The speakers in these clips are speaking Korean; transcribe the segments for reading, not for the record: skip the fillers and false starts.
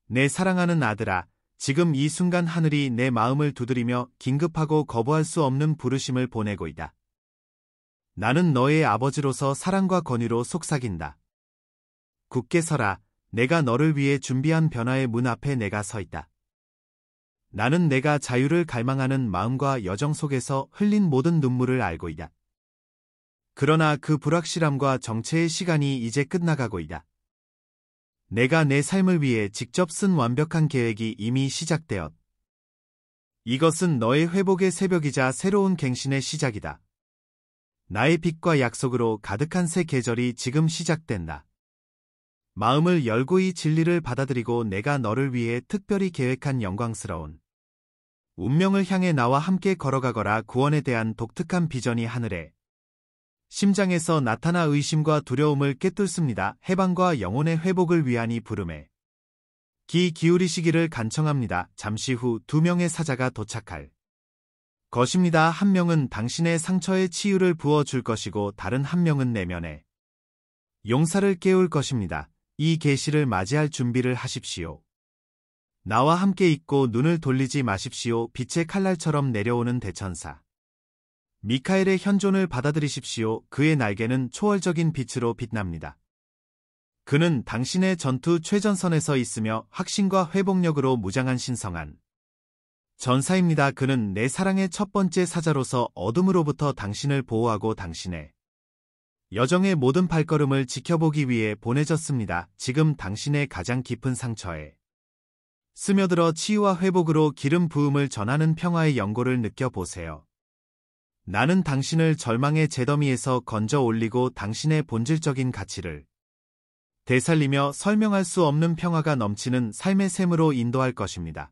내 사랑하는 아들아, 지금 이 순간 하늘이 내 마음을 두드리며 긴급하고 거부할 수 없는 부르심을 보내고 있다. 나는 너의 아버지로서 사랑과 권위로 속삭인다. 굳게 서라. 내가 너를 위해 준비한 변화의 문 앞에 내가 서 있다. 나는 내가 자유를 갈망하는 마음과 여정 속에서 흘린 모든 눈물을 알고 있다. 그러나 그 불확실함과 정체의 시간이 이제 끝나가고 있다. 내가 내 삶을 위해 직접 쓴 완벽한 계획이 이미 시작되었. 이것은 너의 회복의 새벽이자 새로운 갱신의 시작이다. 나의 빛과 약속으로 가득한 새 계절이 지금 시작된다. 마음을 열고 이 진리를 받아들이고 내가 너를 위해 특별히 계획한 영광스러운 운명을 향해 나와 함께 걸어가거라. 구원에 대한 독특한 비전이 하늘에 심장에서 나타나 의심과 두려움을 꿰뚫습니다. 해방과 영혼의 회복을 위한 이 부름에 귀 기울이시기를 간청합니다. 잠시 후 2명의 사자가 도착할 것입니다. 한 명은 당신의 상처에 치유를 부어줄 것이고 다른 한 명은 내면에 용사를 깨울 것입니다. 이 계시를 맞이할 준비를 하십시오. 나와 함께 있고 눈을 돌리지 마십시오. 빛의 칼날처럼 내려오는 대천사 미카엘의 현존을 받아들이십시오. 그의 날개는 초월적인 빛으로 빛납니다. 그는 당신의 전투 최전선에서 있으며 확신과 회복력으로 무장한 신성한 전사입니다. 그는 내 사랑의 첫 번째 사자로서 어둠으로부터 당신을 보호하고 당신의 여정의 모든 발걸음을 지켜보기 위해 보내졌습니다. 지금 당신의 가장 깊은 상처에 스며들어 치유와 회복으로 기름 부음을 전하는 평화의 연고를 느껴보세요. 나는 당신을 절망의 잿더미에서 건져 올리고 당신의 본질적인 가치를 되살리며 설명할 수 없는 평화가 넘치는 삶의 샘으로 인도할 것입니다.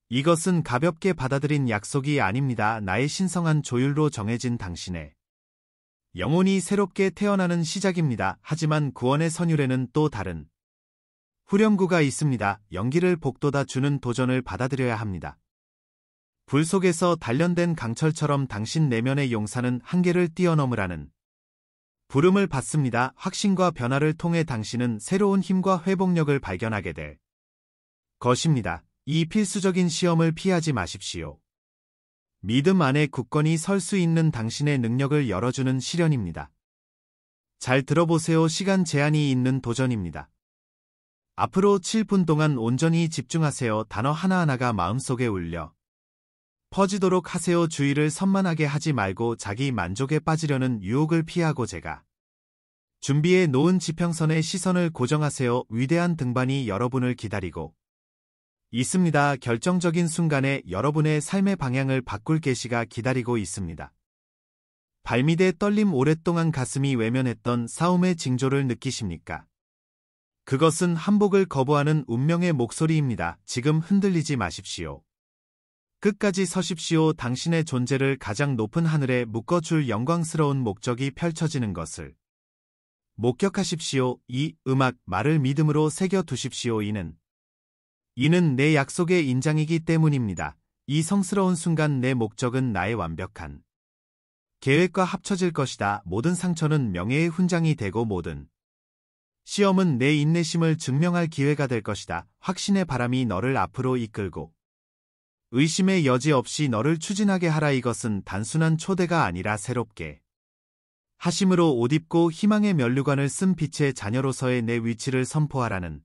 이것은 가볍게 받아들인 약속이 아닙니다. 나의 신성한 조율로 정해진 당신의 영혼이 새롭게 태어나는 시작입니다. 하지만 구원의 선율에는 또 다른 후렴구가 있습니다. 연기를 복돋아 주는 도전을 받아들여야 합니다. 불 속에서 단련된 강철처럼 당신 내면의 용사는 한계를 뛰어넘으라는 부름을 받습니다. 확신과 변화를 통해 당신은 새로운 힘과 회복력을 발견하게 될 것입니다. 이 필수적인 시험을 피하지 마십시오. 믿음 안에 굳건히 설 수 있는 당신의 능력을 열어주는 시련입니다. 잘 들어보세요. 시간 제한이 있는 도전입니다. 앞으로 7분 동안 온전히 집중하세요. 단어 하나하나가 마음속에 울려 퍼지도록 하세요. 주의를 선만하게 하지 말고 자기 만족에 빠지려는 유혹을 피하고 제가 준비해 놓은 지평선에 시선을 고정하세요. 위대한 등반이 여러분을 기다리고 있습니다. 결정적인 순간에 여러분의 삶의 방향을 바꿀 계시가 기다리고 있습니다. 발밑의 떨림, 오랫동안 가슴이 외면했던 싸움의 징조를 느끼십니까? 그것은 한복을 거부하는 운명의 목소리입니다. 지금 흔들리지 마십시오. 끝까지 서십시오. 당신의 존재를 가장 높은 하늘에 묶어줄 영광스러운 목적이 펼쳐지는 것을 목격하십시오. 이 음악, 말을 믿음으로 새겨두십시오. 이는 내 약속의 인장이기 때문입니다. 이 성스러운 순간 내 목적은 나의 완벽한 계획과 합쳐질 것이다. 모든 상처는 명예의 훈장이 되고 모든 시험은 내 인내심을 증명할 기회가 될 것이다. 확신의 바람이 너를 앞으로 이끌고 의심의 여지 없이 너를 추진하게 하라. 이것은 단순한 초대가 아니라 새롭게 하심으로 옷 입고 희망의 면류관을 쓴 빛의 자녀로서의 내 위치를 선포하라는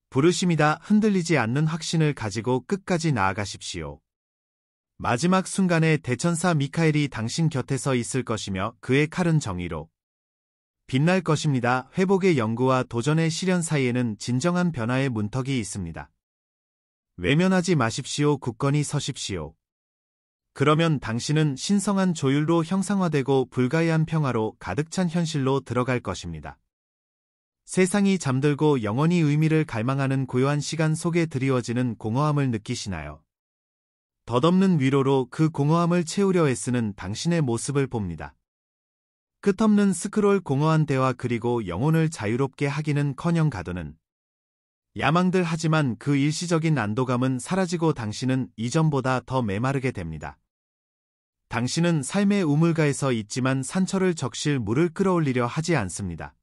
부르심이다. 흔들리지 않는 확신을 가지고 끝까지 나아가십시오. 마지막 순간에 대천사 미카엘이 당신 곁에 서 있을 것이며 그의 칼은 정의로 빛날 것입니다. 회복의 연구와 도전의 시련 사이에는 진정한 변화의 문턱이 있습니다. 외면하지 마십시오. 굳건히 서십시오. 그러면 당신은 신성한 조율로 형상화되고 불가이한 평화로 가득 찬 현실로 들어갈 것입니다. 세상이 잠들고 영원히 의미를 갈망하는 고요한 시간 속에 드리워지는 공허함을 느끼시나요? 덧없는 위로로 그 공허함을 채우려 애쓰는 당신의 모습을 봅니다. 끝없는 스크롤, 공허한 대화, 그리고 영혼을 자유롭게 하기는커녕 가두는 야망들. 하지만 그 일시적인 안도감은 사라지고 당신은 이전보다 더 메마르게 됩니다. 당신은 삶의 우물가에서 있지만 산처를 적실 물을 끌어올리려 하지 않습니다.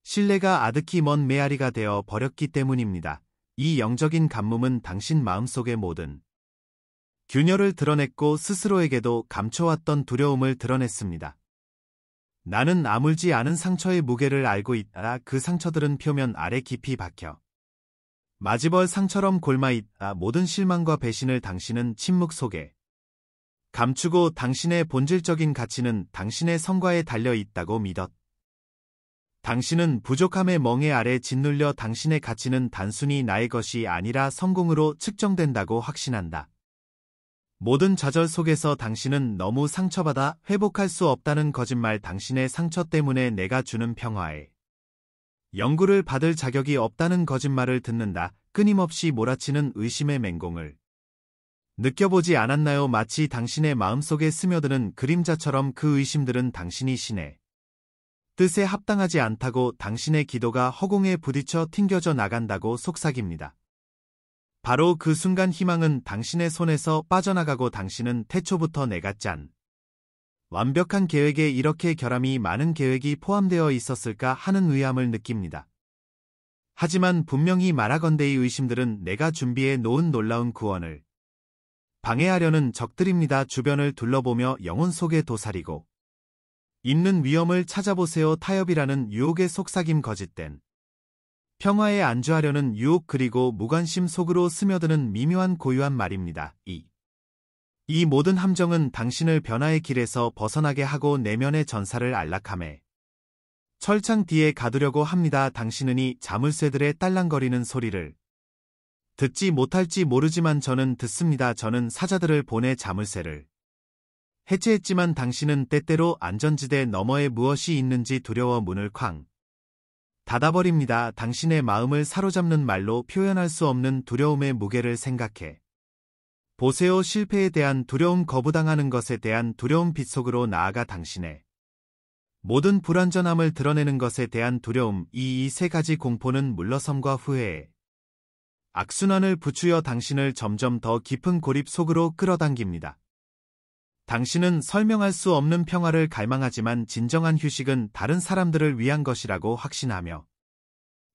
신뢰가 아득히 먼 메아리가 되어 버렸기 때문입니다. 이 영적인 간문은 당신 마음속의 모든 균열을 드러냈고 스스로에게도 감춰왔던 두려움을 드러냈습니다. 나는 아물지 않은 상처의 무게를 알고 있다. 그 상처들은 표면 아래 깊이 박혀 마지벌 상처럼 골마있다. 모든 실망과 배신을 당신은 침묵 속에 감추고 당신의 본질적인 가치는 당신의 성과에 달려 있다고 믿었. 당신은 부족함의 멍에 아래 짓눌려 당신의 가치는 단순히 나의 것이 아니라 성공으로 측정된다고 확신한다. 모든 좌절 속에서 당신은 너무 상처받아 회복할 수 없다는 거짓말, 당신의 상처 때문에 내가 주는 평화에 연구를 받을 자격이 없다는 거짓말을 듣는다. 끊임없이 몰아치는 의심의 맹공을 느껴보지 않았나요? 마치 당신의 마음속에 스며드는 그림자처럼 그 의심들은 당신이 신의 뜻에 합당하지 않다고, 당신의 기도가 허공에 부딪혀 튕겨져 나간다고 속삭입니다. 바로 그 순간 희망은 당신의 손에서 빠져나가고 당신은 태초부터 내가 짠 완벽한 계획에 이렇게 결함이 많은 계획이 포함되어 있었을까 하는 의아함을 느낍니다. 하지만 분명히 말하건대 이 의심들은 내가 준비해 놓은 놀라운 구원을 방해하려는 적들입니다. 주변을 둘러보며 영혼 속에 도사리고 있는 위험을 찾아보세요. 타협이라는 유혹의 속삭임, 거짓된 평화에 안주하려는 유혹, 그리고 무관심 속으로 스며드는 미묘한 고유한 말입니다. 이 모든 함정은 당신을 변화의 길에서 벗어나게 하고 내면의 전사를 안락함에 철창 뒤에 가두려고 합니다. 당신은 이 자물쇠들의 딸랑거리는 소리를 듣지 못할지 모르지만 저는 듣습니다. 저는 사자들을 보내 자물쇠를 해체했지만 당신은 때때로 안전지대 너머에 무엇이 있는지 두려워 문을 쾅 닫아버립니다. 당신의 마음을 사로잡는 말로 표현할 수 없는 두려움의 무게를 생각해 보세요. 실패에 대한 두려움, 거부당하는 것에 대한 두려움, 빗속으로 나아가 당신의 모든 불완전함을 드러내는 것에 대한 두려움, 이 세 가지 공포는 물러섬과 후회에 악순환을 부추어 당신을 점점 더 깊은 고립 속으로 끌어당깁니다. 당신은 설명할 수 없는 평화를 갈망하지만 진정한 휴식은 다른 사람들을 위한 것이라고 확신하며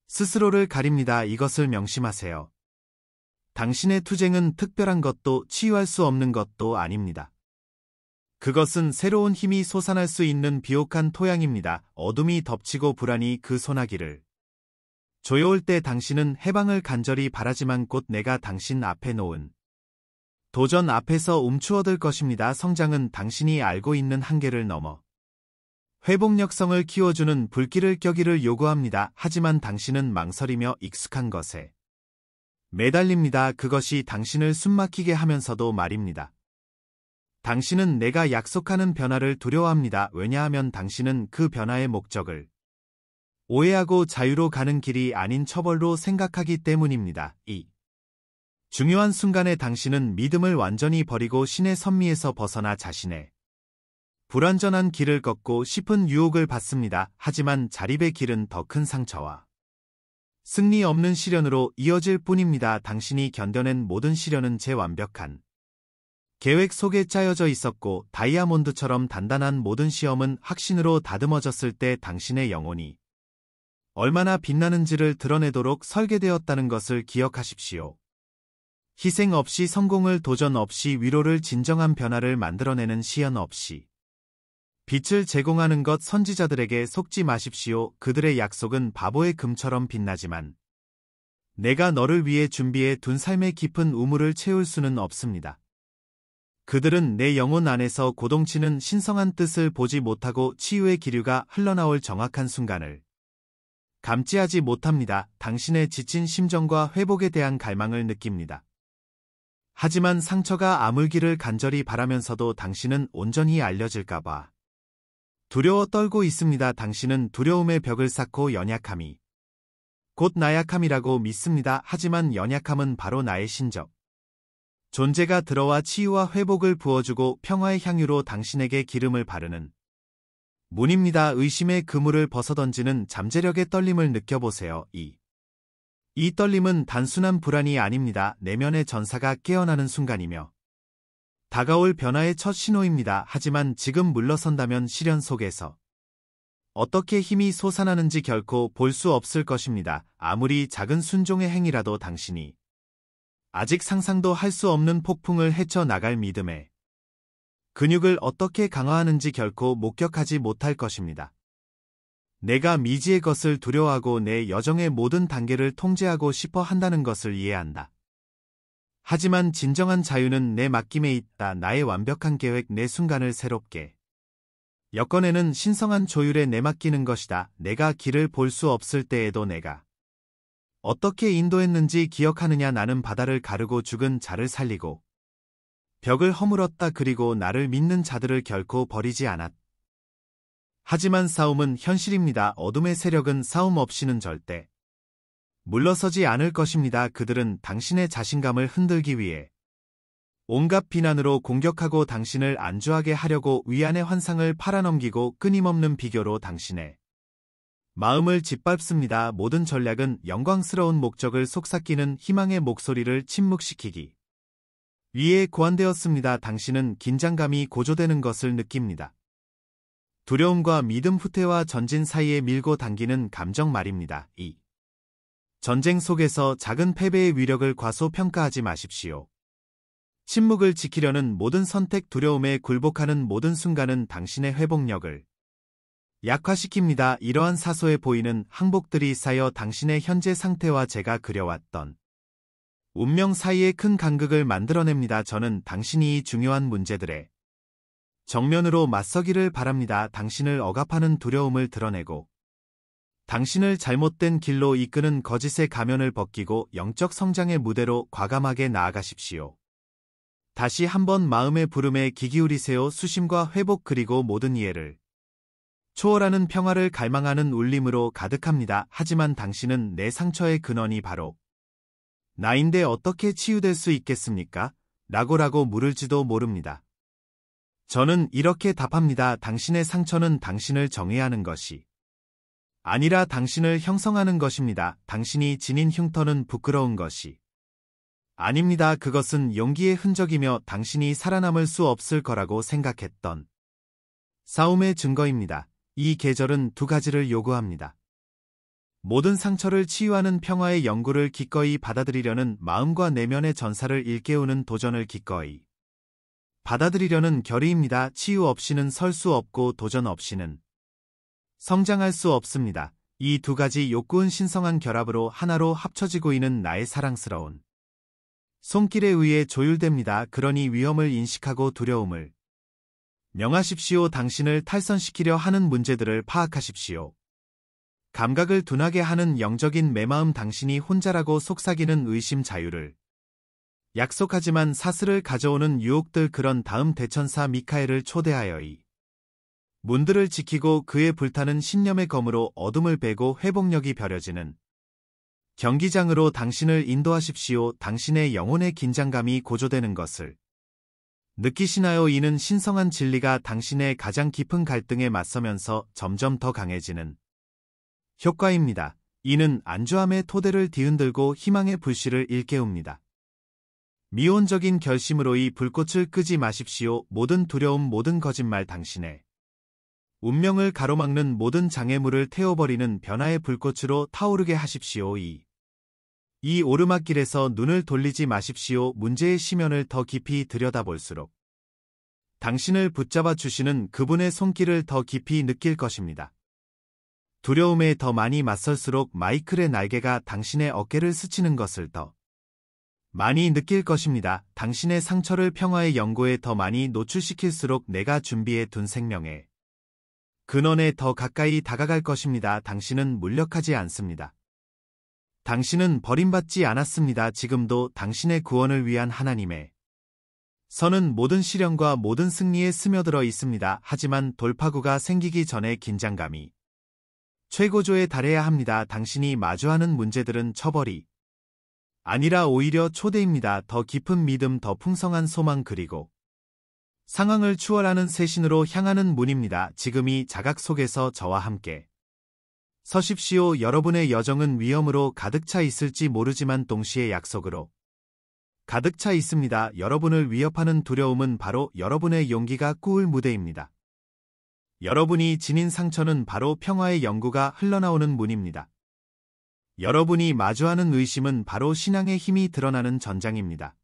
스스로를 가립니다. 이것을 명심하세요. 당신의 투쟁은 특별한 것도 치유할 수 없는 것도 아닙니다. 그것은 새로운 힘이 솟아날 수 있는 비옥한 토양입니다. 어둠이 덮치고 불안이 그 소나기를 조여올 때 당신은 해방을 간절히 바라지만 곧 내가 당신 앞에 놓은 도전 앞에서 움츠어들 것입니다. 성장은 당신이 알고 있는 한계를 넘어 회복력성을 키워주는 불길을 껴기를 요구합니다. 하지만 당신은 망설이며 익숙한 것에 매달립니다. 그것이 당신을 숨막히게 하면서도 말입니다. 당신은 내가 약속하는 변화를 두려워합니다. 왜냐하면 당신은 그 변화의 목적을 오해하고 자유로 가는 길이 아닌 처벌로 생각하기 때문입니다. 이 중요한 순간에 당신은 믿음을 완전히 버리고 신의 선미에서 벗어나 자신의 불완전한 길을 걷고 싶은 유혹을 받습니다. 하지만 자립의 길은 더 큰 상처와 승리 없는 시련으로 이어질 뿐입니다. 당신이 견뎌낸 모든 시련은 제 완벽한 계획 속에 짜여져 있었고 다이아몬드처럼 단단한 모든 시험은 확신으로 다듬어졌을 때 당신의 영혼이 얼마나 빛나는지를 드러내도록 설계되었다는 것을 기억하십시오. 희생 없이 성공을, 도전 없이 위로를, 진정한 변화를 만들어내는 시연 없이 빛을 제공하는 것, 선지자들에게 속지 마십시오. 그들의 약속은 바보의 금처럼 빛나지만 내가 너를 위해 준비해 둔 삶의 깊은 우물을 채울 수는 없습니다. 그들은 내 영혼 안에서 고동치는 신성한 뜻을 보지 못하고 치유의 기류가 흘러나올 정확한 순간을 감지하지 못합니다. 당신의 지친 심정과 회복에 대한 갈망을 느낍니다. 하지만 상처가 아물기를 간절히 바라면서도 당신은 온전히 알려질까봐 두려워 떨고 있습니다. 당신은 두려움의 벽을 쌓고 연약함이 곧 나약함이라고 믿습니다. 하지만 연약함은 바로 나의 신적 존재가 들어와 치유와 회복을 부어주고 평화의 향유로 당신에게 기름을 바르는 문입니다. 의심의 그물을 벗어던지는 잠재력의 떨림을 느껴보세요. 이 떨림은 단순한 불안이 아닙니다. 내면의 전사가 깨어나는 순간이며 다가올 변화의 첫 신호입니다. 하지만 지금 물러선다면 시련 속에서 어떻게 힘이 솟아나는지 결코 볼 수 없을 것입니다. 아무리 작은 순종의 행위라도 당신이 아직 상상도 할 수 없는 폭풍을 헤쳐나갈 믿음에 근육을 어떻게 강화하는지 결코 목격하지 못할 것입니다. 내가 미지의 것을 두려워하고 내 여정의 모든 단계를 통제하고 싶어 한다는 것을 이해한다. 하지만 진정한 자유는 내 맡김에 있다. 나의 완벽한 계획, 내 순간을 새롭게 엮어내는 신성한 조율에 내맡기는 것이다. 내가 길을 볼 수 없을 때에도 내가 어떻게 인도했는지 기억하느냐. 나는 바다를 가르고 죽은 자를 살리고 벽을 허물었다. 그리고 나를 믿는 자들을 결코 버리지 않았다. 하지만 싸움은 현실입니다. 어둠의 세력은 싸움 없이는 절대 물러서지 않을 것입니다. 그들은 당신의 자신감을 흔들기 위해 온갖 비난으로 공격하고 당신을 안주하게 하려고 위안의 환상을 팔아넘기고 끊임없는 비교로 당신의 마음을 짓밟습니다. 모든 전략은 영광스러운 목적을 속삭이는 희망의 목소리를 침묵시키기 위해 고안되었습니다. 당신은 긴장감이 고조되는 것을 느낍니다. 두려움과 믿음, 후퇴와 전진 사이에 밀고 당기는 감정 말입니다. 이 전쟁 속에서 작은 패배의 위력을 과소평가하지 마십시오. 침묵을 지키려는 모든 선택, 두려움에 굴복하는 모든 순간은 당신의 회복력을 약화시킵니다. 이러한 사소해 보이는 항복들이 쌓여 당신의 현재 상태와 제가 그려왔던 운명 사이에 큰 간극을 만들어냅니다. 저는 당신이 이 중요한 문제들에 정면으로 맞서기를 바랍니다. 당신을 억압하는 두려움을 드러내고 당신을 잘못된 길로 이끄는 거짓의 가면을 벗기고 영적 성장의 무대로 과감하게 나아가십시오. 다시 한번 마음의 부름에 귀 기울이세요. 수심과 회복 그리고 모든 이해를 초월하는 평화를 갈망하는 울림으로 가득합니다. 하지만 당신은 내 상처의 근원이 바로 나인데 어떻게 치유될 수 있겠습니까? 라고 물을지도 모릅니다. 저는 이렇게 답합니다. 당신의 상처는 당신을 정의하는 것이 아니라 당신을 형성하는 것입니다. 당신이 지닌 흉터는 부끄러운 것이 아닙니다. 그것은 용기의 흔적이며 당신이 살아남을 수 없을 거라고 생각했던 싸움의 증거입니다. 이 계절은 두 가지를 요구합니다. 모든 상처를 치유하는 평화의 연구를 기꺼이 받아들이려는 마음과 내면의 전사를 일깨우는 도전을 기꺼이 받아들이려는 결의입니다. 치유 없이는 설 수 없고 도전 없이는 성장할 수 없습니다. 이 두 가지 욕구는 신성한 결합으로 하나로 합쳐지고 있는 나의 사랑스러운 손길에 의해 조율됩니다. 그러니 위험을 인식하고 두려움을 명하십시오. 당신을 탈선시키려 하는 문제들을 파악하십시오. 감각을 둔하게 하는 영적인 매마음, 당신이 혼자라고 속삭이는 의심, 자유를 약속하지만 사슬을 가져오는 유혹들, 그런 다음 대천사 미카엘을 초대하여 이 문들을 지키고 그의 불타는 신념의 검으로 어둠을 베고 회복력이 벼려지는 경기장으로 당신을 인도하십시오. 당신의 영혼의 긴장감이 고조되는 것을 느끼시나요? 이는 신성한 진리가 당신의 가장 깊은 갈등에 맞서면서 점점 더 강해지는 효과입니다. 이는 안주함의 토대를 뒤흔들고 희망의 불씨를 일깨웁니다. 미온적인 결심으로 이 불꽃을 끄지 마십시오. 모든 두려움, 모든 거짓말, 당신의 운명을 가로막는 모든 장애물을 태워버리는 변화의 불꽃으로 타오르게 하십시오. 이 오르막길에서 눈을 돌리지 마십시오. 문제의 심연을 더 깊이 들여다볼수록 당신을 붙잡아 주시는 그분의 손길을 더 깊이 느낄 것입니다. 두려움에 더 많이 맞설수록 마이클의 날개가 당신의 어깨를 스치는 것을 더 많이 느낄 것입니다. 당신의 상처를 평화의 연고에 더 많이 노출시킬수록 내가 준비해 둔 생명의 근원에 더 가까이 다가갈 것입니다. 당신은 무력하지 않습니다. 당신은 버림받지 않았습니다. 지금도 당신의 구원을 위한 하나님의 선은 모든 시련과 모든 승리에 스며들어 있습니다. 하지만 돌파구가 생기기 전에 긴장감이 최고조에 달해야 합니다. 당신이 마주하는 문제들은 처벌이 아니라 오히려 초대입니다. 더 깊은 믿음, 더 풍성한 소망, 그리고 상황을 추월하는 새신으로 향하는 문입니다. 지금이 자각 속에서 저와 함께 서십시오. 여러분의 여정은 위험으로 가득 차 있을지 모르지만 동시에 약속으로 가득 차 있습니다. 여러분을 위협하는 두려움은 바로 여러분의 용기가 꾸을 무대입니다. 여러분이 지닌 상처는 바로 평화의 영구가 흘러나오는 문입니다. 여러분이 마주하는 의심은 바로 신앙의 힘이 드러나는 전장입니다.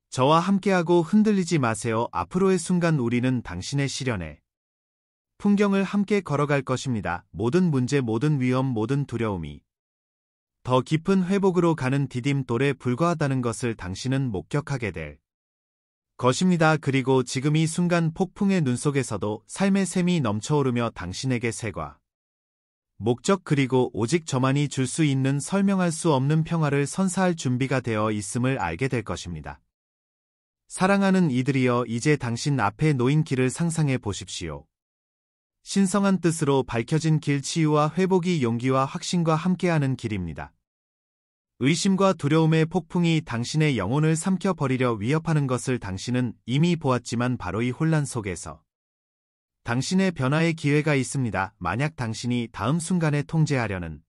저와 함께하고 흔들리지 마세요. 앞으로의 순간 우리는 당신의 시련에 풍경을 함께 걸어갈 것입니다. 모든 문제, 모든 위험, 모든 두려움이 더 깊은 회복으로 가는 디딤돌에 불과하다는 것을 당신은 목격하게 될 것입니다. 그리고 지금 이 순간 폭풍의 눈 속에서도 삶의 샘이 넘쳐오르며 당신에게 새과 목적 그리고 오직 저만이 줄 수 있는 설명할 수 없는 평화를 선사할 준비가 되어 있음을 알게 될 것입니다. 사랑하는 이들이여, 이제 당신 앞에 놓인 길을 상상해 보십시오. 신성한 뜻으로 밝혀진 길, 치유와 회복이 용기와 확신과 함께하는 길입니다. 의심과 두려움의 폭풍이 당신의 영혼을 삼켜버리려 위협하는 것을 당신은 이미 보았지만 바로 이 혼란 속에서 당신의 변화의 기회가 있습니다. 만약 당신이 다음 순간에 통제하려는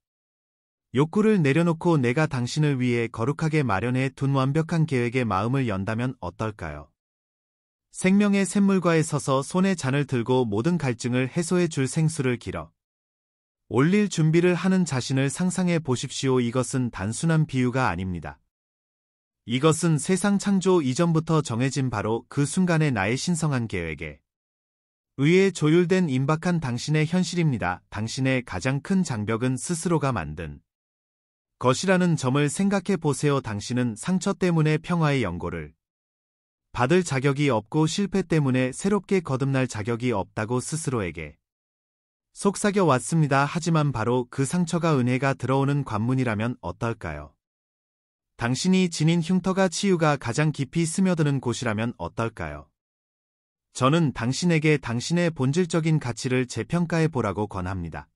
욕구를 내려놓고 내가 당신을 위해 거룩하게 마련해 둔 완벽한 계획에 마음을 연다면 어떨까요? 생명의 샘물가에 서서 손에 잔을 들고 모든 갈증을 해소해 줄 생수를 길어 올릴 준비를 하는 자신을 상상해 보십시오. 이것은 단순한 비유가 아닙니다. 이것은 세상 창조 이전부터 정해진 바로 그 순간의 나의 신성한 계획에 의해 조율된 임박한 당신의 현실입니다. 당신의 가장 큰 장벽은 스스로가 만든 것이라는 점을 생각해 보세요. 당신은 상처 때문에 평화의 연고를 받을 자격이 없고 실패 때문에 새롭게 거듭날 자격이 없다고 스스로에게 속삭여 왔습니다. 하지만 바로 그 상처가 은혜가 들어오는 관문이라면 어떨까요? 당신이 지닌 흉터가 치유가 가장 깊이 스며드는 곳이라면 어떨까요? 저는 당신에게 당신의 본질적인 가치를 재평가해 보라고 권합니다.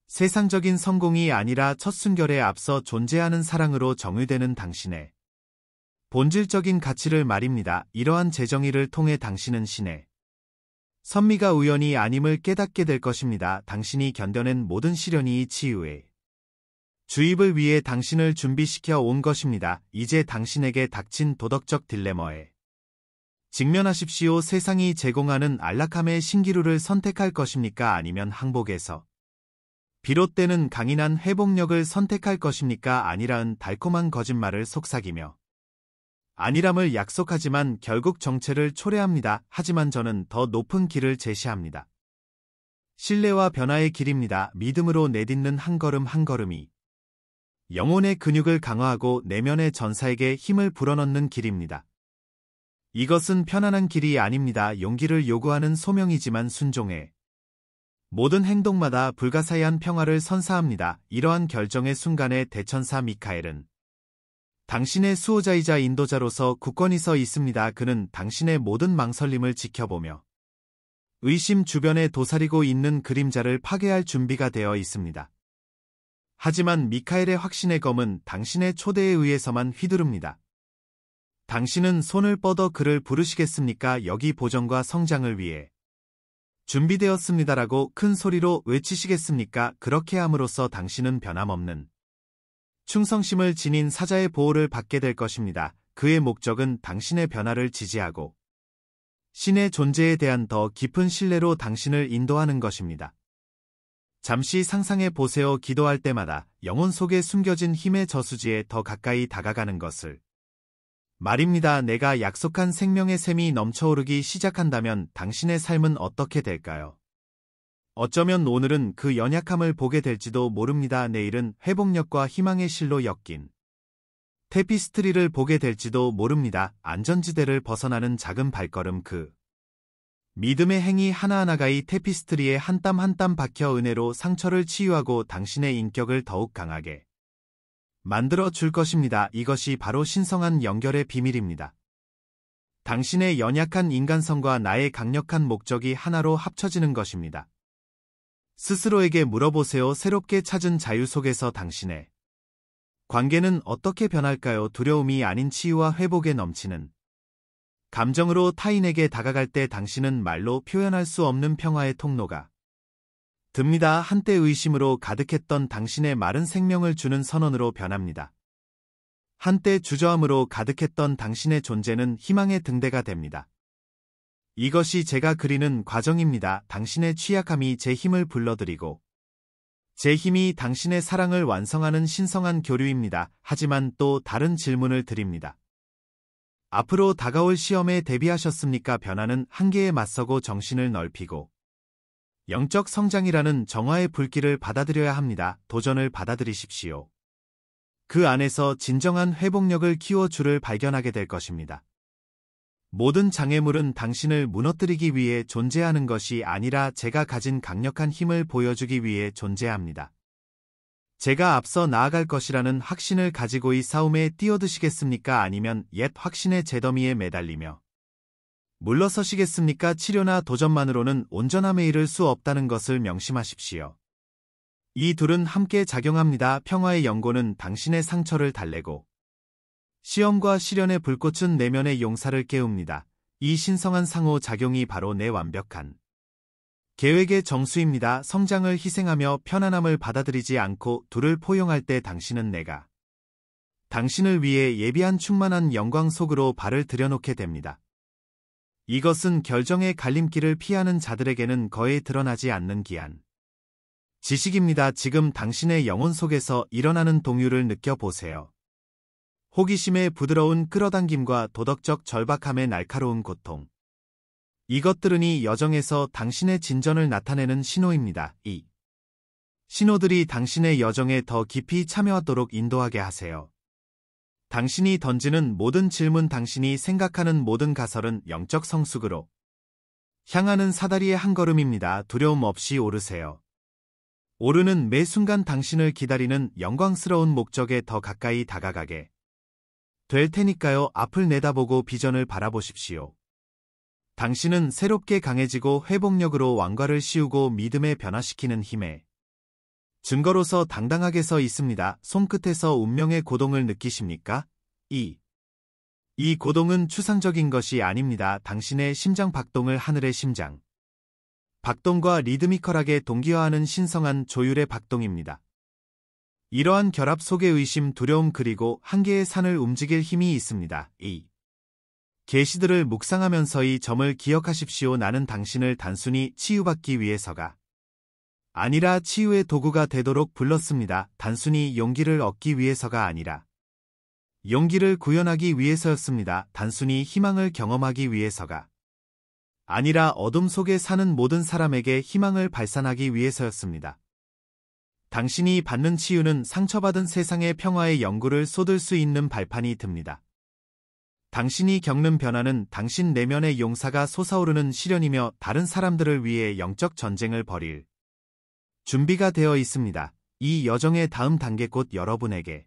세상적인 성공이 아니라 첫 순결에 앞서 존재하는 사랑으로 정의되는 당신의 본질적인 가치를 말입니다. 이러한 재정의를 통해 당신은 신의 선미가 우연이 아님을 깨닫게 될 것입니다. 당신이 견뎌낸 모든 시련이 이 치유의 주입을 위해 당신을 준비시켜 온 것입니다. 이제 당신에게 닥친 도덕적 딜레마에 직면하십시오. 세상이 제공하는 안락함의 신기루를 선택할 것입니까? 아니면 항복에서 비롯되는 강인한 회복력을 선택할 것입니까? 아니라는 달콤한 거짓말을 속삭이며 아니람을 약속하지만 결국 정체를 초래합니다. 하지만 저는 더 높은 길을 제시합니다. 신뢰와 변화의 길입니다. 믿음으로 내딛는 한 걸음 한 걸음이 영혼의 근육을 강화하고 내면의 전사에게 힘을 불어넣는 길입니다. 이것은 편안한 길이 아닙니다. 용기를 요구하는 소명이지만 순종의 모든 행동마다 불가사의한 평화를 선사합니다. 이러한 결정의 순간에 대천사 미카엘은 당신의 수호자이자 인도자로서 굳건히 서 있습니다. 그는 당신의 모든 망설림을 지켜보며 의심 주변에 도사리고 있는 그림자를 파괴할 준비가 되어 있습니다. 하지만 미카엘의 확신의 검은 당신의 초대에 의해서만 휘두릅니다. 당신은 손을 뻗어 그를 부르시겠습니까? 여기 보정과 성장을 위해 준비되었습니다라고 큰 소리로 외치시겠습니까? 그렇게 함으로써 당신은 변함없는 충성심을 지닌 사자의 보호를 받게 될 것입니다. 그의 목적은 당신의 변화를 지지하고 신의 존재에 대한 더 깊은 신뢰로 당신을 인도하는 것입니다. 잠시 상상해 보세요. 기도할 때마다 영혼 속에 숨겨진 힘의 저수지에 더 가까이 다가가는 것을 말입니다. 내가 약속한 생명의 샘이 넘쳐오르기 시작한다면 당신의 삶은 어떻게 될까요? 어쩌면 오늘은 그 연약함을 보게 될지도 모릅니다. 내일은 회복력과 희망의 실로 엮인 테피스트리를 보게 될지도 모릅니다. 안전지대를 벗어나는 작은 발걸음, 그 믿음의 행위 하나하나가 이 테피스트리에 한 땀 한 땀 박혀 은혜로 상처를 치유하고 당신의 인격을 더욱 강하게 만들어 줄 것입니다. 이것이 바로 신성한 연결의 비밀입니다. 당신의 연약한 인간성과 나의 강력한 목적이 하나로 합쳐지는 것입니다. 스스로에게 물어보세요. 새롭게 찾은 자유 속에서 당신의 관계는 어떻게 변할까요? 두려움이 아닌 치유와 회복에 넘치는 감정으로 타인에게 다가갈 때 당신은 말로 표현할 수 없는 평화의 통로가 듭니다. 한때 의심으로 가득했던 당신의 말은 생명을 주는 선언으로 변합니다. 한때 주저함으로 가득했던 당신의 존재는 희망의 등대가 됩니다. 이것이 제가 그리는 과정입니다. 당신의 취약함이 제 힘을 불러들이고 제 힘이 당신의 사랑을 완성하는 신성한 교류입니다. 하지만 또 다른 질문을 드립니다. 앞으로 다가올 시험에 대비하셨습니까? 변화는 한계에 맞서고 정신을 넓히고 영적 성장이라는 정화의 불길을 받아들여야 합니다. 도전을 받아들이십시오. 그 안에서 진정한 회복력을 키워 줄을 발견하게 될 것입니다. 모든 장애물은 당신을 무너뜨리기 위해 존재하는 것이 아니라 제가 가진 강력한 힘을 보여주기 위해 존재합니다. 제가 앞서 나아갈 것이라는 확신을 가지고 이 싸움에 뛰어드시겠습니까? 아니면 옛 확신의 잿더미에 매달리며 물러서시겠습니까? 치료나 도전만으로는 온전함에 이를 수 없다는 것을 명심하십시오. 이 둘은 함께 작용합니다. 평화의 연고는 당신의 상처를 달래고 시험과 시련의 불꽃은 내면의 용사를 깨웁니다. 이 신성한 상호작용이 바로 내 완벽한 계획의 정수입니다. 성장을 희생하며 편안함을 받아들이지 않고 둘을 포용할 때 당신은 내가 당신을 위해 예비한 충만한 영광 속으로 발을 들여놓게 됩니다. 이것은 결정의 갈림길을 피하는 자들에게는 거의 드러나지 않는 귀한 지식입니다. 지금 당신의 영혼 속에서 일어나는 동요를 느껴보세요. 호기심의 부드러운 끌어당김과 도덕적 절박함의 날카로운 고통. 이것들은 이 여정에서 당신의 진전을 나타내는 신호입니다. 이 신호들이 당신의 여정에 더 깊이 참여하도록 인도하게 하세요. 당신이 던지는 모든 질문, 당신이 생각하는 모든 가설은 영적 성숙으로 향하는 사다리의 한 걸음입니다. 두려움 없이 오르세요. 오르는 매 순간 당신을 기다리는 영광스러운 목적에 더 가까이 다가가게 될 테니까요. 앞을 내다보고 비전을 바라보십시오. 당신은 새롭게 강해지고 회복력으로 왕과를 씌우고 믿음에 변화시키는 힘의 증거로서 당당하게 서 있습니다. 손끝에서 운명의 고동을 느끼십니까? 이 고동은 추상적인 것이 아닙니다. 당신의 심장 박동을 하늘의 심장 박동과 리드미컬하게 동기화하는 신성한 조율의 박동입니다. 이러한 결합 속에 의심, 두려움 그리고 한계의 산을 움직일 힘이 있습니다. 이 계시들을 묵상하면서 이 점을 기억하십시오. 나는 당신을 단순히 치유받기 위해서가 아니라 치유의 도구가 되도록 불렀습니다. 단순히 용기를 얻기 위해서가 아니라 용기를 구현하기 위해서였습니다. 단순히 희망을 경험하기 위해서가 아니라 어둠 속에 사는 모든 사람에게 희망을 발산하기 위해서였습니다. 당신이 받는 치유는 상처받은 세상의 평화의 연구를 쏟을 수 있는 발판이 듭니다. 당신이 겪는 변화는 당신 내면의 용사가 솟아오르는 시련이며 다른 사람들을 위해 영적 전쟁을 벌일 준비가 되어 있습니다. 이 여정의 다음 단계 곧 여러분에게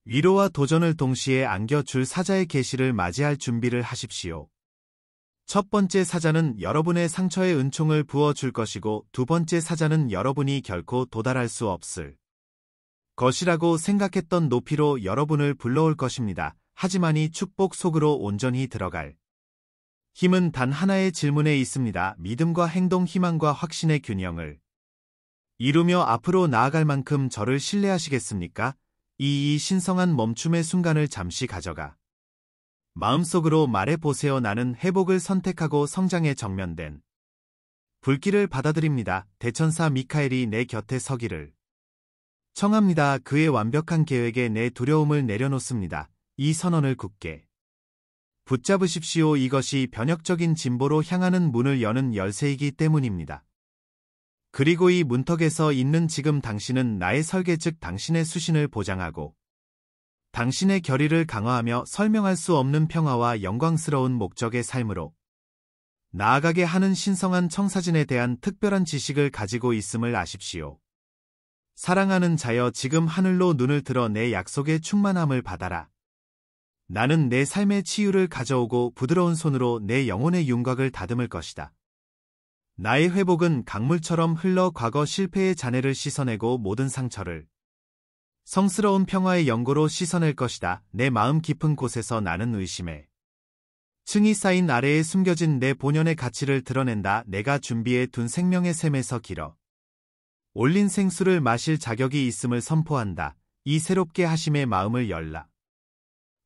위로와 도전을 동시에 안겨줄 사자의 계시를 맞이할 준비를 하십시오. 첫 번째 사자는 여러분의 상처에 은총을 부어줄 것이고 두 번째 사자는 여러분이 결코 도달할 수 없을 것이라고 생각했던 높이로 여러분을 불러올 것입니다. 하지만 이 축복 속으로 온전히 들어갈 힘은 단 하나의 질문에 있습니다. 믿음과 행동, 희망과 확신의 균형을 이루며 앞으로 나아갈 만큼 저를 신뢰하시겠습니까? 이 신성한 멈춤의 순간을 잠시 가져가 마음속으로 말해보세요. 나는 회복을 선택하고 성장에 정면된 불길을 받아들입니다. 대천사 미카엘이 내 곁에 서기를 청합니다. 그의 완벽한 계획에 내 두려움을 내려놓습니다. 이 선언을 굳게 붙잡으십시오. 이것이 변혁적인 진보로 향하는 문을 여는 열쇠이기 때문입니다. 그리고 이 문턱에서 있는 지금 당신은 나의 설계 즉 당신의 수신을 보장하고 당신의 결의를 강화하며 설명할 수 없는 평화와 영광스러운 목적의 삶으로 나아가게 하는 신성한 청사진에 대한 특별한 지식을 가지고 있음을 아십시오. 사랑하는 자여, 지금 하늘로 눈을 들어 내 약속의 충만함을 받아라. 나는 내 삶의 치유를 가져오고 부드러운 손으로 내 영혼의 윤곽을 다듬을 것이다. 나의 회복은 강물처럼 흘러 과거 실패의 잔해를 씻어내고 모든 상처를 성스러운 평화의 연고로 씻어낼 것이다. 내 마음 깊은 곳에서 나는 의심에 층이 쌓인 아래에 숨겨진 내 본연의 가치를 드러낸다. 내가 준비해 둔 생명의 샘에서 길어 올린 생수를 마실 자격이 있음을 선포한다. 이 새롭게 하심의 마음을 열라.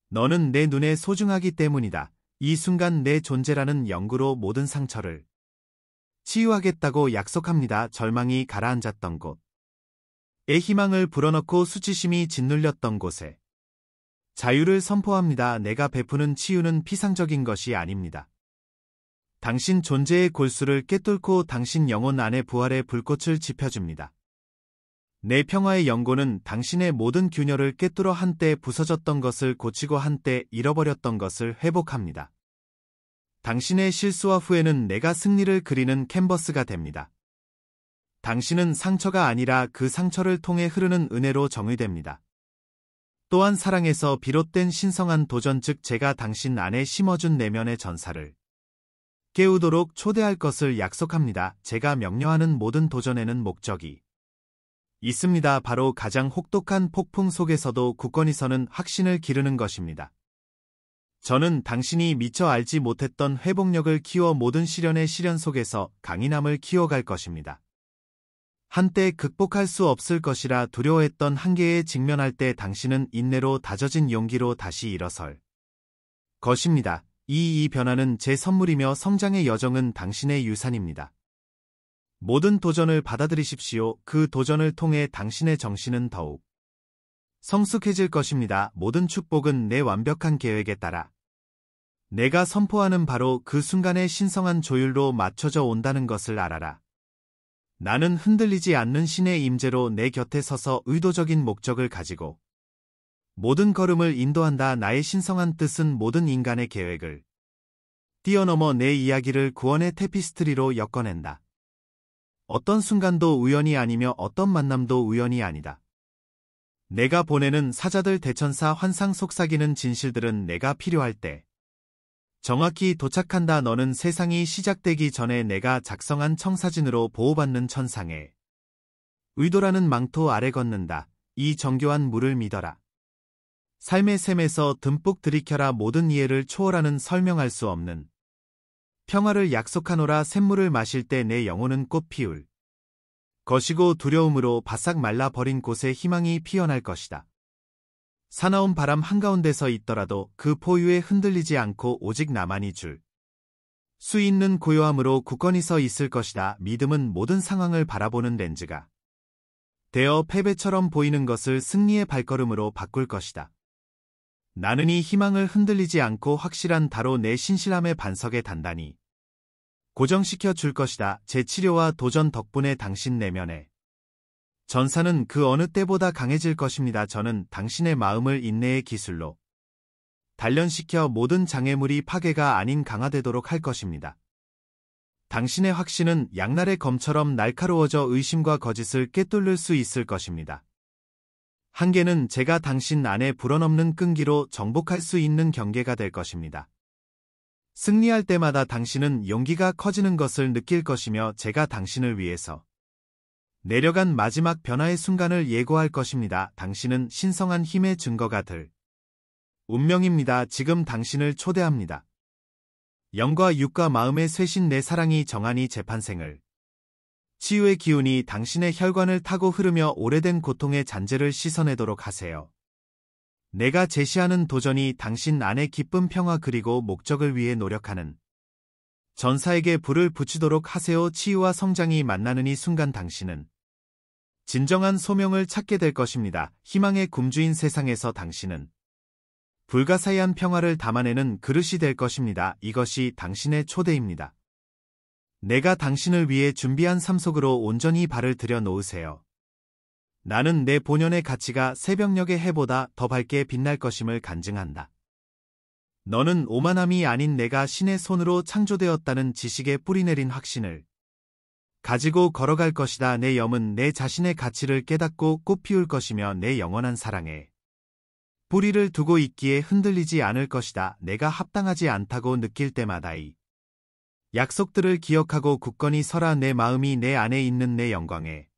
너는 내 눈에 소중하기 때문이다. 이 순간 내 존재라는 연구로 모든 상처를 치유하겠다고 약속합니다. 절망이 가라앉았던 곳. 의 희망을 불어넣고 수치심이 짓눌렸던 곳에 자유를 선포합니다. 내가 베푸는 치유는 피상적인 것이 아닙니다. 당신 존재의 골수를 꿰뚫고 당신 영혼 안에 부활의 불꽃을 지펴줍니다. 내 평화의 연고는 당신의 모든 균열을 꿰뚫어 한때 부서졌던 것을 고치고 한때 잃어버렸던 것을 회복합니다. 당신의 실수와 후회는 내가 승리를 그리는 캔버스가 됩니다. 당신은 상처가 아니라 그 상처를 통해 흐르는 은혜로 정의됩니다. 또한 사랑에서 비롯된 신성한 도전, 즉 제가 당신 안에 심어준 내면의 전사를 깨우도록 초대할 것을 약속합니다. 제가 명령하는 모든 도전에는 목적이 있습니다. 바로 가장 혹독한 폭풍 속에서도 굳건히 서는 확신을 기르는 것입니다. 저는 당신이 미처 알지 못했던 회복력을 키워 모든 시련의 시련 속에서 강인함을 키워갈 것입니다. 한때 극복할 수 없을 것이라 두려워했던 한계에 직면할 때 당신은 인내로 다져진 용기로 다시 일어설 것입니다. 이 변화는 제 선물이며 성장의 여정은 당신의 유산입니다. 모든 도전을 받아들이십시오. 그 도전을 통해 당신의 정신은 더욱 성숙해질 것입니다. 모든 축복은 내 완벽한 계획에 따라 내가 선포하는 바로 그 순간의 신성한 조율로 맞춰져 온다는 것을 알아라. 나는 흔들리지 않는 신의 임재로 내 곁에 서서 의도적인 목적을 가지고 모든 걸음을 인도한다. 나의 신성한 뜻은 모든 인간의 계획을 뛰어넘어 내 이야기를 구원의 테피스트리로 엮어낸다. 어떤 순간도 우연이 아니며 어떤 만남도 우연이 아니다. 내가 보내는 사자들, 대천사, 환상 속삭이는 진실들은 내가 필요할 때 정확히 도착한다. 너는 세상이 시작되기 전에 내가 작성한 청사진으로 보호받는 천상의 의도라는 망토 아래 걷는다. 이 정교한 물을 믿어라. 삶의 샘에서 듬뿍 들이켜라. 모든 이해를 초월하는 설명할 수 없는 평화를 약속하노라. 샘물을 마실 때 내 영혼은 꽃 피울 것이고 두려움으로 바싹 말라버린 곳에 희망이 피어날 것이다. 사나운 바람 한가운데서 있더라도 그 포유에 흔들리지 않고 오직 나만이 줄 수 있는 고요함으로 굳건히 서 있을 것이다. 믿음은 모든 상황을 바라보는 렌즈가 되어 패배처럼 보이는 것을 승리의 발걸음으로 바꿀 것이다. 나는 이 희망을 흔들리지 않고 확실한 다로 내 신실함의 반석에 단단히 고정시켜 줄 것이다. 제 치료와 도전 덕분에 당신 내면에 전사는 그 어느 때보다 강해질 것입니다. 저는 당신의 마음을 인내의 기술로 단련시켜 모든 장애물이 파괴가 아닌 강화되도록 할 것입니다. 당신의 확신은 양날의 검처럼 날카로워져 의심과 거짓을 꿰뚫을 수 있을 것입니다. 한계는 제가 당신 안에 불어넘는 끈기로 정복할 수 있는 경계가 될 것입니다. 승리할 때마다 당신은 용기가 커지는 것을 느낄 것이며 제가 당신을 위해서 내려간 마지막 변화의 순간을 예고할 것입니다. 당신은 신성한 힘의 증거가 될 운명입니다. 지금 당신을 초대합니다. 영과 육과 마음의 쇄신 내 사랑이 정한이 재판생을 치유의 기운이 당신의 혈관을 타고 흐르며 오래된 고통의 잔재를 씻어내도록 하세요. 내가 제시하는 도전이 당신 안에 기쁨, 평화 그리고 목적을 위해 노력하는 전사에게 불을 붙이도록 하세요. 치유와 성장이 만나는 이 순간 당신은 진정한 소명을 찾게 될 것입니다. 희망의 굶주인 세상에서 당신은 불가사의한 평화를 담아내는 그릇이 될 것입니다. 이것이 당신의 초대입니다. 내가 당신을 위해 준비한 삶 속으로 온전히 발을 들여 놓으세요. 나는 내 본연의 가치가 새벽녘의 해보다 더 밝게 빛날 것임을 간증한다. 너는 오만함이 아닌 내가 신의 손으로 창조되었다는 지식에 뿌리내린 확신을 가지고 걸어갈 것이다. 내 염은 내 자신의 가치를 깨닫고 꽃피울 것이며 내 영원한 사랑에 뿌리를 두고 있기에 흔들리지 않을 것이다. 내가 합당하지 않다고 느낄 때마다 이 약속들을 기억하고 굳건히 서라. 내 마음이 내 안에 있는 내 영광에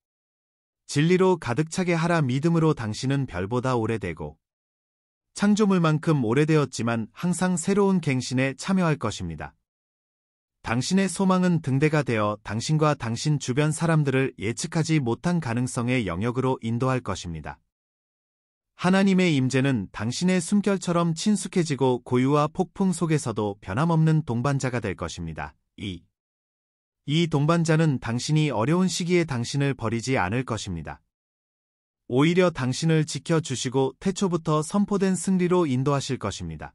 진리로 가득 차게 하라. 믿음으로 당신은 별보다 오래되고 창조물만큼 오래되었지만 항상 새로운 갱신에 참여할 것입니다. 당신의 소망은 등대가 되어 당신과 당신 주변 사람들을 예측하지 못한 가능성의 영역으로 인도할 것입니다. 하나님의 임재는 당신의 숨결처럼 친숙해지고 고유와 폭풍 속에서도 변함없는 동반자가 될 것입니다. 이 동반자는 당신이 어려운 시기에 당신을 버리지 않을 것입니다. 오히려 당신을 지켜주시고 태초부터 선포된 승리로 인도하실 것입니다.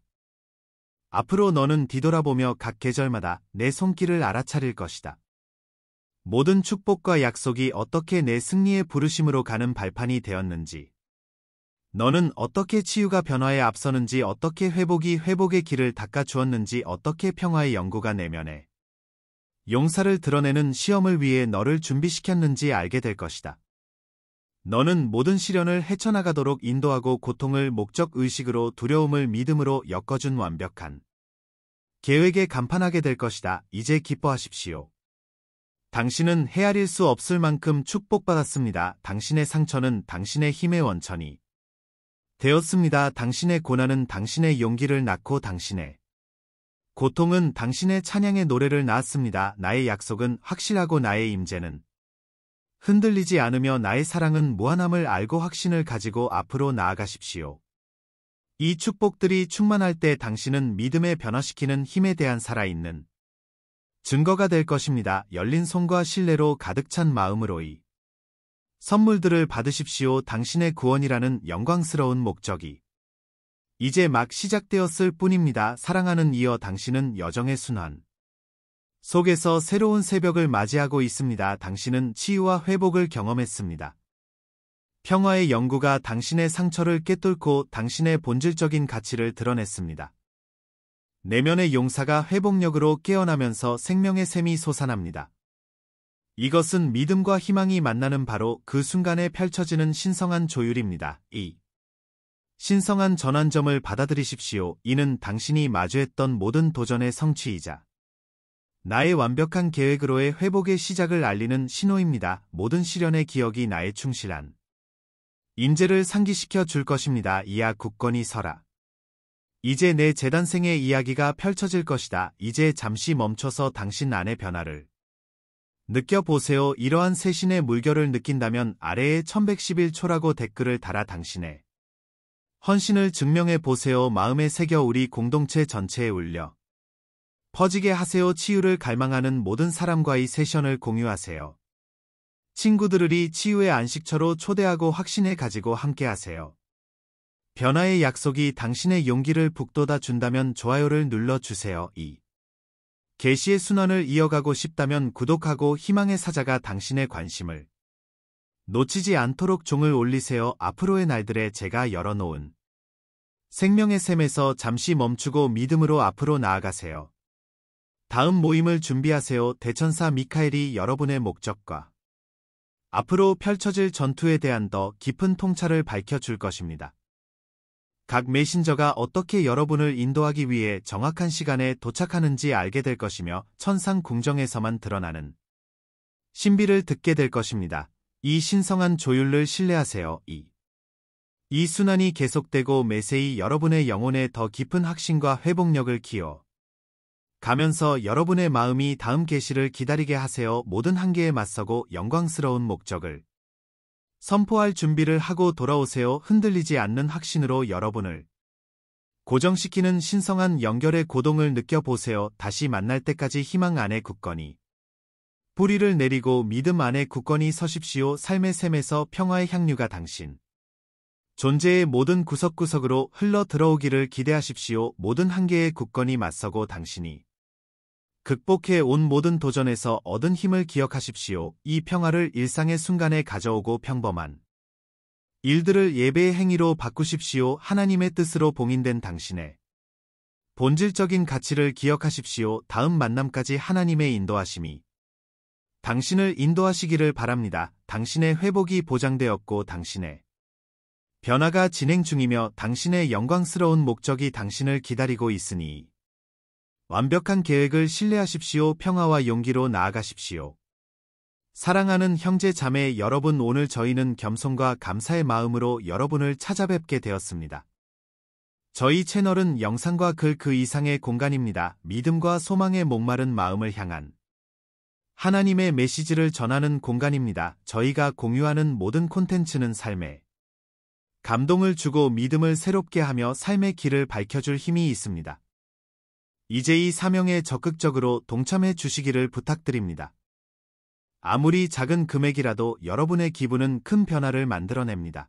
앞으로 너는 뒤돌아보며 각 계절마다 내 손길을 알아차릴 것이다. 모든 축복과 약속이 어떻게 내 승리의 부르심으로 가는 발판이 되었는지, 너는 어떻게 치유가 변화에 앞서는지, 어떻게 회복이 회복의 길을 닦아주었는지, 어떻게 평화의 영구가 내면에 용사를 드러내는 시험을 위해 너를 준비시켰는지 알게 될 것이다. 너는 모든 시련을 헤쳐나가도록 인도하고 고통을 목적의식으로, 두려움을 믿음으로 엮어준 완벽한 계획에 간판하게 될 것이다. 이제 기뻐하십시오. 당신은 헤아릴 수 없을 만큼 축복받았습니다. 당신의 상처는 당신의 힘의 원천이 되었습니다. 당신의 고난은 당신의 용기를 낳고 당신의 고통은 당신의 찬양의 노래를 낳았습니다. 나의 약속은 확실하고 나의 임재는 흔들리지 않으며 나의 사랑은 무한함을 알고 확신을 가지고 앞으로 나아가십시오. 이 축복들이 충만할 때 당신은 믿음에 변화시키는 힘에 대한 살아있는 증거가 될 것입니다. 열린 손과 신뢰로 가득 찬 마음으로 이 선물들을 받으십시오. 당신의 구원이라는 영광스러운 목적이 이제 막 시작되었을 뿐입니다. 사랑하는 이여, 당신은 여정의 순환 속에서 새로운 새벽을 맞이하고 있습니다. 당신은 치유와 회복을 경험했습니다. 평화의 영구가 당신의 상처를 꿰뚫고 당신의 본질적인 가치를 드러냈습니다. 내면의 용사가 회복력으로 깨어나면서 생명의 샘이 솟아납니다. 이것은 믿음과 희망이 만나는 바로 그 순간에 펼쳐지는 신성한 조율입니다. 이 신성한 전환점을 받아들이십시오. 이는 당신이 마주했던 모든 도전의 성취이자 나의 완벽한 계획으로의 회복의 시작을 알리는 신호입니다. 모든 시련의 기억이 나의 충실한 임재를 상기시켜 줄 것입니다. 이야, 굳건히 서라. 이제 내 재단생의 이야기가 펼쳐질 것이다. 이제 잠시 멈춰서 당신 안의 변화를 느껴보세요. 이러한 새신의 물결을 느낀다면 아래에 1111초라고 댓글을 달아 당신의 헌신을 증명해 보세요. 마음에 새겨 우리 공동체 전체에 울려 퍼지게 하세요. 치유를 갈망하는 모든 사람과의 세션을 공유하세요. 친구들을 이 치유의 안식처로 초대하고 확신에 가지고 함께하세요. 변화의 약속이 당신의 용기를 북돋아 준다면 좋아요를 눌러주세요. 이 계시의 순환을 이어가고 싶다면 구독하고 희망의 사자가 당신의 관심을 놓치지 않도록 종을 올리세요. 앞으로의 날들에 제가 열어놓은 생명의 샘에서 잠시 멈추고 믿음으로 앞으로 나아가세요. 다음 모임을 준비하세요. 대천사 미카엘이 여러분의 목적과 앞으로 펼쳐질 전투에 대한 더 깊은 통찰을 밝혀줄 것입니다. 각 메신저가 어떻게 여러분을 인도하기 위해 정확한 시간에 도착하는지 알게 될 것이며 천상 궁정에서만 드러나는 신비를 듣게 될 것입니다. 이 신성한 조율을 신뢰하세요. 이 순환이 계속되고 매세히 여러분의 영혼에 더 깊은 확신과 회복력을 키워 가면서 여러분의 마음이 다음 계시를 기다리게 하세요. 모든 한계에 맞서고 영광스러운 목적을 선포할 준비를 하고 돌아오세요. 흔들리지 않는 확신으로 여러분을 고정시키는 신성한 연결의 고동을 느껴보세요. 다시 만날 때까지 희망 안에 굳건히 뿌리를 내리고 믿음 안에 굳건히 서십시오. 삶의 샘에서 평화의 향유가 당신 존재의 모든 구석구석으로 흘러 들어오기를 기대하십시오. 모든 한계에 굳건히 맞서고 당신이 극복해 온 모든 도전에서 얻은 힘을 기억하십시오. 이 평화를 일상의 순간에 가져오고 평범한 일들을 예배의 행위로 바꾸십시오. 하나님의 뜻으로 봉인된 당신의 본질적인 가치를 기억하십시오. 다음 만남까지 하나님의 인도하심이 당신을 인도하시기를 바랍니다. 당신의 회복이 보장되었고 당신의 변화가 진행 중이며 당신의 영광스러운 목적이 당신을 기다리고 있으니 완벽한 계획을 신뢰하십시오. 평화와 용기로 나아가십시오. 사랑하는 형제 자매 여러분, 오늘 저희는 겸손과 감사의 마음으로 여러분을 찾아뵙게 되었습니다. 저희 채널은 영상과 글 그 이상의 공간입니다. 믿음과 소망의 목마른 마음을 향한 하나님의 메시지를 전하는 공간입니다. 저희가 공유하는 모든 콘텐츠는 삶의 감동을 주고 믿음을 새롭게 하며 삶의 길을 밝혀줄 힘이 있습니다. 이제 이 사명에 적극적으로 동참해 주시기를 부탁드립니다. 아무리 작은 금액이라도 여러분의 기부는 큰 변화를 만들어냅니다.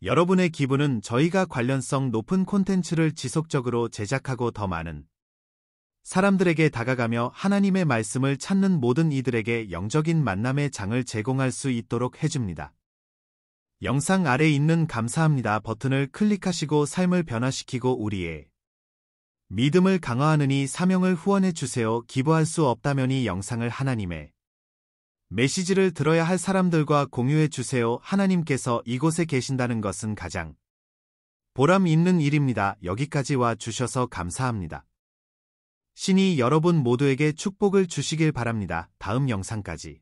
여러분의 기부는 저희가 관련성 높은 콘텐츠를 지속적으로 제작하고 더 많은 사람들에게 다가가며 하나님의 말씀을 찾는 모든 이들에게 영적인 만남의 장을 제공할 수 있도록 해줍니다. 영상 아래 있는 감사합니다 버튼을 클릭하시고 삶을 변화시키고 우리의 믿음을 강화하는 이 사명을 후원해 주세요. 기부할 수 없다면 이 영상을 하나님의 메시지를 들어야 할 사람들과 공유해 주세요. 하나님께서 이곳에 계신다는 것은 가장 보람 있는 일입니다. 여기까지 와 주셔서 감사합니다. 신이 여러분 모두에게 축복을 주시길 바랍니다. 다음 영상까지